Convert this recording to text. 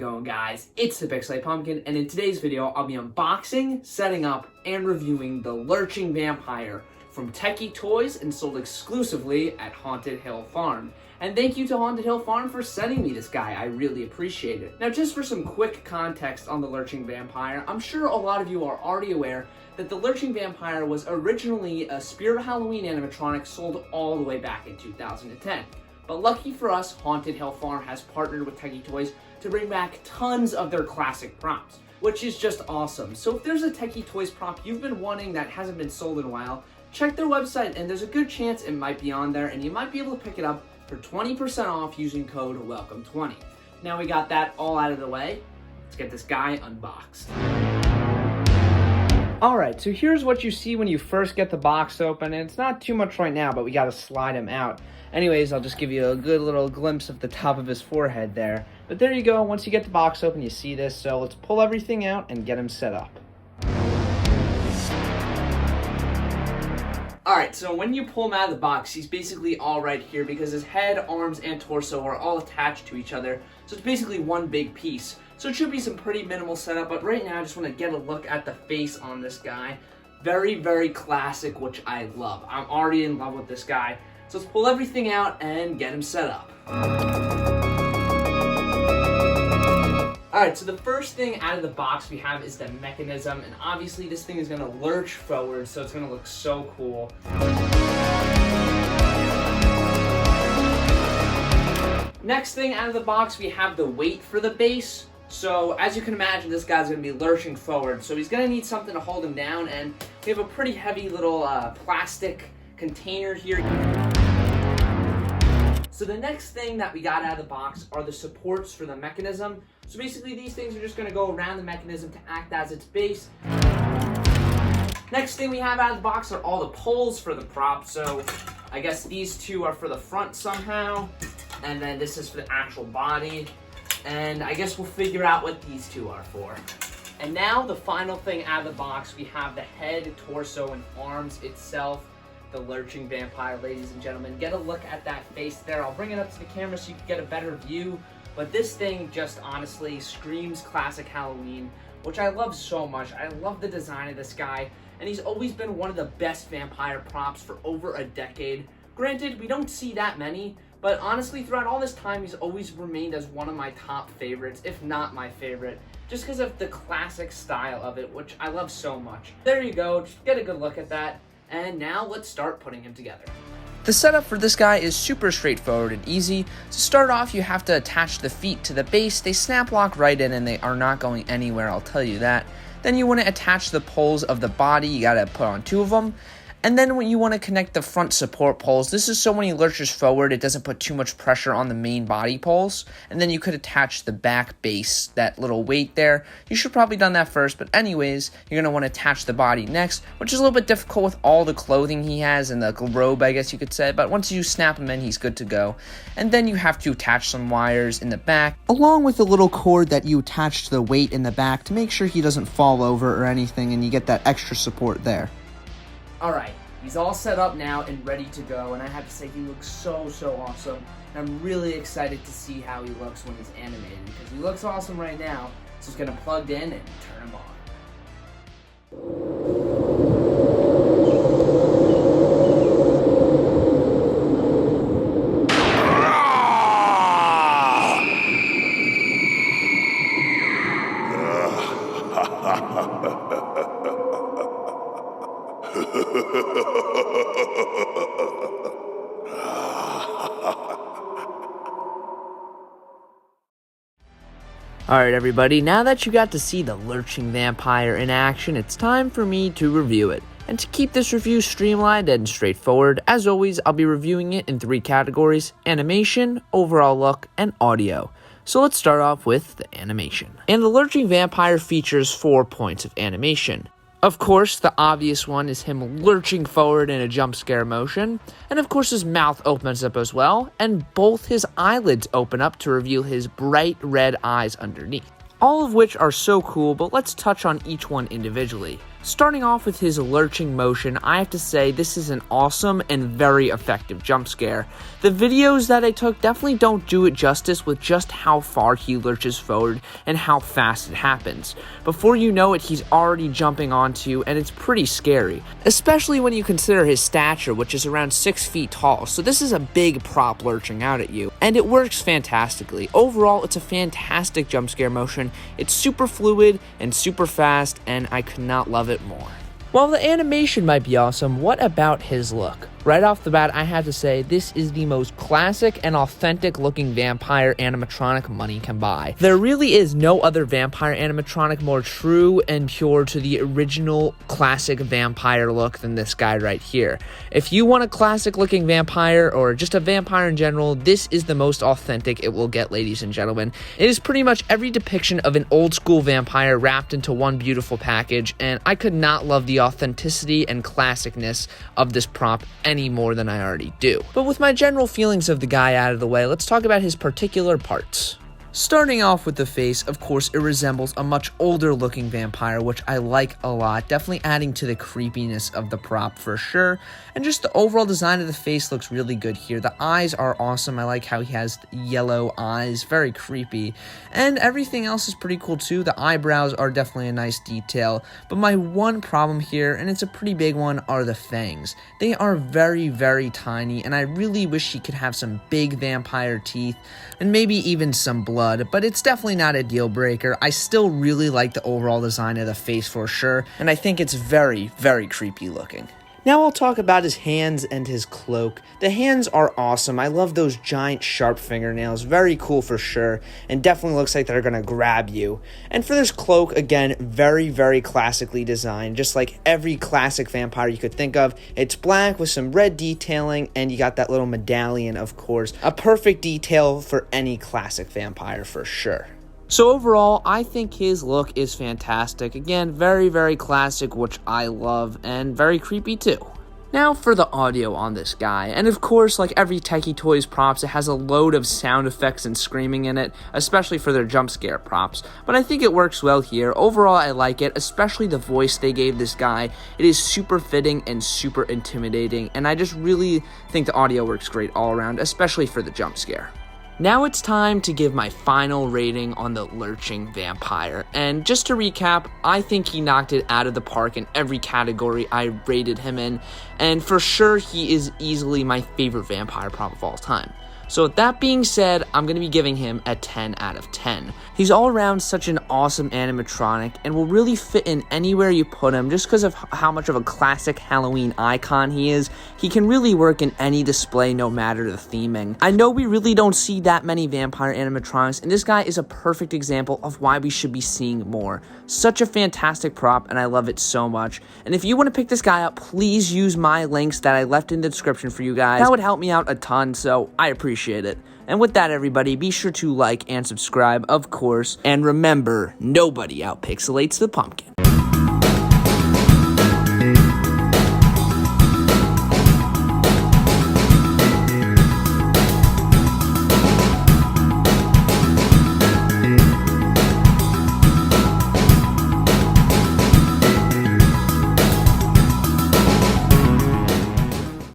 going, guys? It's the Pixelate Pumpkin, and in today's video, I'll be unboxing, setting up, and reviewing the Lurching Vampire from Tekky Toys and sold exclusively at Haunted Hill Farm. And thank you to Haunted Hill Farm for sending me this guy. I really appreciate it. Now, just for some quick context on the Lurching Vampire, I'm sure a lot of you are already aware that the Lurching Vampire was originally a Spirit Halloween animatronic sold all the way back in 2010. But lucky for us, Haunted Hill Farm has partnered with Tekky Toys to bring back tons of their classic props, which is just awesome. So if there's a Tekky Toys prop you've been wanting that hasn't been sold in a while, check their website and there's a good chance it might be on there and you might be able to pick it up for 20% off using code WELCOME20. Now we got that all out of the way, let's get this guy unboxed. Alright, so here's what you see when you first get the box open, and it's not too much right now, but we gotta slide him out. Anyways, I'll just give you a good little glimpse of the top of his forehead there. But there you go, once you get the box open, you see this, so let's pull everything out and get him set up. Alright, so when you pull him out of the box, he's basically all right here because his head, arms, and torso are all attached to each other, so it's basically one big piece. So it should be some pretty minimal setup, but right now I just want to get a look at the face on this guy. Very, very classic, which I love. I'm already in love with this guy. So let's pull everything out and get him set up. Alright, so the first thing out of the box we have is the mechanism, and obviously this thing is going to lurch forward, so it's going to look so cool. Next thing out of the box, we have the weight for the base. So as you can imagine, this guy's going to be lurching forward, so he's going to need something to hold him down, and we have a pretty heavy little plastic container here. So the next thing that we got out of the box are the supports for the mechanism. So basically these things are just going to go around the mechanism to act as its base. Next thing we have out of the box are all the poles for the prop. So I guess these two are for the front somehow, and then this is for the actual body. And I guess we'll figure out what these two are for. And now the final thing out of the box, we have the head, torso, and arms itself. The Lurching Vampire, ladies and gentlemen. Get a look at that face there. I'll bring it up to the camera so you can get a better view. But this thing just honestly screams classic Halloween, which I love so much. I love the design of this guy, and he's always been one of the best vampire props for over a decade. Granted, we don't see that many, but honestly, throughout all this time, he's always remained as one of my top favorites, if not my favorite, just because of the classic style of it, which I love so much. There you go, just get a good look at that. And now let's start putting him together. The setup for this guy is super straightforward and easy. To start off, you have to attach the feet to the base. They snap lock right in and they are not going anywhere, I'll tell you that. Then you want to attach the poles of the body. You got to put on two of them. And then when you want to connect the front support poles, this is so when he lurches forward, it doesn't put too much pressure on the main body poles. And then you could attach the back base, that little weight there. You should probably done that first, but anyways, you're going to want to attach the body next, which is a little bit difficult with all the clothing he has and the robe, I guess you could say. But once you snap him in, he's good to go. And then you have to attach some wires in the back, along with a little cord that you attach to the weight in the back to make sure he doesn't fall over or anything, and you get that extra support there. Alright, he's all set up now and ready to go, and I have to say he looks so awesome. And I'm really excited to see how he looks when he's animated, because he looks awesome right now. So it's gonna plug in and turn him on. Alright everybody, now that you got to see the Lurching Vampire in action, it's time for me to review it. And to keep this review streamlined and straightforward, as always, I'll be reviewing it in 3 categories: animation, overall look, and audio. So let's start off with the animation. And the Lurching Vampire features 4 points of animation. Of course, the obvious one is him lurching forward in a jump scare motion, and of course his mouth opens up as well, and both his eyelids open up to reveal his bright red eyes underneath. All of which are so cool, but let's touch on each one individually. Starting off with his lurching motion, I have to say this is an awesome and very effective jump scare. The videos that I took definitely don't do it justice with just how far he lurches forward and how fast it happens. Before you know it, he's already jumping onto you, and it's pretty scary, especially when you consider his stature, which is around 6 feet tall, so this is a big prop lurching out at you, and it works fantastically. Overall, it's a fantastic jump scare motion. It's super fluid and super fast, and I could not love it more. While the animation might be awesome, what about his look? Right off the bat, I have to say this is the most classic and authentic looking vampire animatronic money can buy. There really is no other vampire animatronic more true and pure to the original classic vampire look than this guy right here. If you want a classic looking vampire or just a vampire in general, this is the most authentic it will get, ladies and gentlemen. It is pretty much every depiction of an old school vampire wrapped into one beautiful package, and I could not love the authenticity and classicness of this prop any more than I already do. But with my general feelings of the guy out of the way, let's talk about his particular parts. Starting off with the face, of course, it resembles a much older looking vampire, which I like a lot, definitely adding to the creepiness of the prop for sure. And just the overall design of the face looks really good here. The eyes are awesome. I like how he has yellow eyes, very creepy. And everything else is pretty cool too. The eyebrows are definitely a nice detail. But my one problem here, and it's a pretty big one, are the fangs. They are very, very tiny, and I really wish he could have some big vampire teeth and maybe even some blood, but it's definitely not a deal breaker. I still really like the overall design of the face for sure, and I think it's very, very creepy looking. Now I'll talk about his hands and his cloak. The hands are awesome. I love those giant sharp fingernails. Very cool for sure, and definitely looks like they're gonna grab you. And for this cloak, again, very, very classically designed, just like every classic vampire you could think of. It's black with some red detailing, and you got that little medallion, of course. A perfect detail for any classic vampire for sure. So overall, I think his look is fantastic. Again, very, very classic, which I love, and very creepy too. Now for the audio on this guy, and of course, like every Tekky Toys props, it has a load of sound effects and screaming in it, especially for their jump scare props, but I think it works well here. Overall, I like it, especially the voice they gave this guy. It is super fitting and super intimidating, and I just really think the audio works great all around, especially for the jump scare. Now it's time to give my final rating on the Lurching Vampire, and just to recap, I think he knocked it out of the park in every category I rated him in, and for sure he is easily my favorite vampire prop of all time. So with that being said, I'm going to be giving him a 10 out of 10. He's all around such an awesome animatronic and will really fit in anywhere you put him just because of how much of a classic Halloween icon he is. He can really work in any display no matter the theming. I know we really don't see that many vampire animatronics, and this guy is a perfect example of why we should be seeing more. Such a fantastic prop, and I love it so much. And if you want to pick this guy up, please use my links that I left in the description for you guys. That would help me out a ton, so I appreciate it. And with that, everybody, be sure to like and subscribe, of course, and remember, nobody outpixelates the pumpkin.